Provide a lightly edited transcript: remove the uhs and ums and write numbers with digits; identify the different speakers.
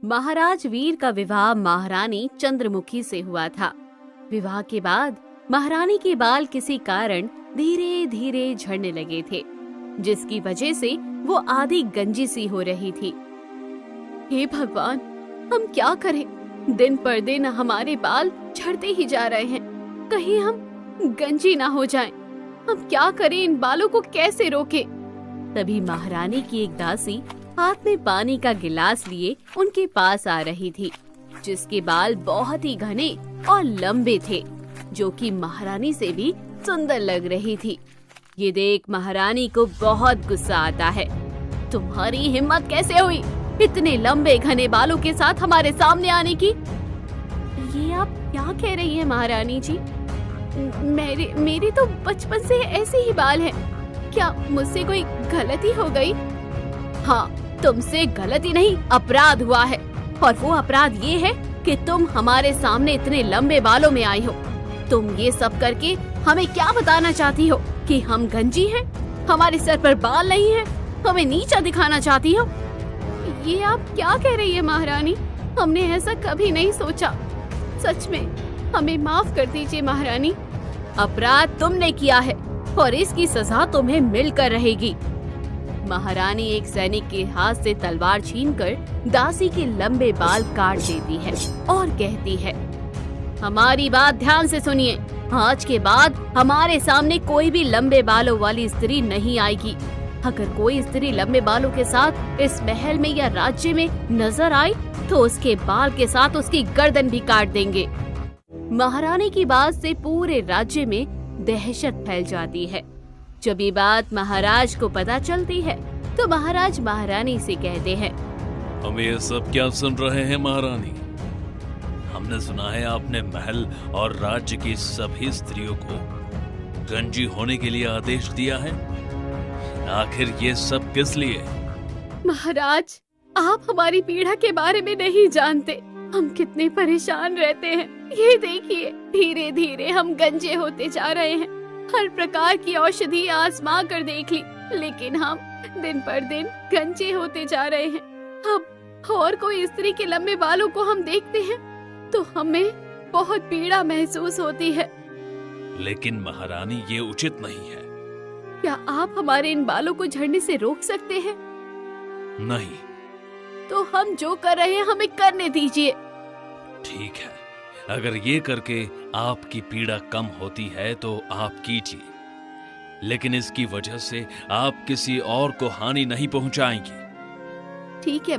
Speaker 1: महाराज वीर का विवाह महारानी चंद्रमुखी से हुआ था। विवाह के बाद महारानी के बाल किसी कारण धीरे धीरे झड़ने लगे थे, जिसकी वजह से वो आधी गंजी सी हो रही थी। हे भगवान, हम क्या करें? दिन पर दिन हमारे बाल झड़ते ही जा रहे हैं। कहीं हम गंजी ना हो जाएं। हम क्या करें? इन बालों को कैसे रोकें? तभी महारानी की एक दासी हाथ में पानी का गिलास लिए उनके पास आ रही थी, जिसके बाल बहुत ही घने और लंबे थे, जो कि महारानी से भी सुंदर लग रही थी। ये देख महारानी को बहुत गुस्सा आता है। तुम्हारी हिम्मत कैसे हुई इतने लंबे घने बालों के साथ हमारे सामने आने की? ये आप क्या कह रही हैं महारानी जी? मेरे तो बचपन से ऐसे ही बाल हैं। क्या मुझसे कोई गलती हो गई? हाँ, तुमसे गलती नहीं, अपराध हुआ है। और वो अपराध ये है कि तुम हमारे सामने इतने लंबे बालों में आई हो। तुम ये सब करके हमें क्या बताना चाहती हो कि हम गंजी हैं? हमारे सर पर बाल नहीं है? हमें नीचा दिखाना चाहती हो? ये आप क्या कह रही है महारानी? हमने ऐसा कभी नहीं सोचा। सच में हमें माफ कर दीजिए महारानी। अपराध तुमने किया है और इसकी सजा तुम्हें मिलकर रहेगी। महारानी एक सैनिक के हाथ से तलवार छीनकर दासी के लंबे बाल काट देती है और कहती है, हमारी बात ध्यान से सुनिए। आज के बाद हमारे सामने कोई भी लंबे बालों वाली स्त्री नहीं आएगी। अगर कोई स्त्री लंबे बालों के साथ इस महल में या राज्य में नजर आई तो उसके बाल के साथ उसकी गर्दन भी काट देंगे। महारानी की बात से पूरे राज्य में दहशत फैल जाती है। जब ये बात महाराज को पता चलती है तो महाराज महारानी से कहते हैं,
Speaker 2: हम ये सब क्या सुन रहे हैं महारानी? हमने सुना है आपने महल और राज्य की सभी स्त्रियों को गंजी होने के लिए आदेश दिया है। आखिर ये सब किस लिए?
Speaker 1: महाराज, आप हमारी पीड़ा के बारे में नहीं जानते। हम कितने परेशान रहते हैं। ये देखिए, धीरे धीरे हम गंजे होते जा रहे हैं। हर प्रकार की औषधि आजमा कर देख ली, लेकिन हम दिन पर दिन गंजे होते जा रहे हैं। अब और कोई स्त्री के लंबे बालों को हम देखते हैं तो हमें बहुत पीड़ा महसूस होती है।
Speaker 2: लेकिन महारानी, ये उचित नहीं है।
Speaker 1: क्या आप हमारे इन बालों को झड़ने से रोक सकते हैं?
Speaker 2: नहीं।
Speaker 1: तो हम जो कर रहे हैं हमें करने दीजिए।
Speaker 2: ठीक है, अगर ये करके आपकी पीड़ा कम होती है तो आप कीजिए, लेकिन इसकी वजह से आप किसी और को हानि नहीं पहुंचाएंगी।
Speaker 1: ठीक है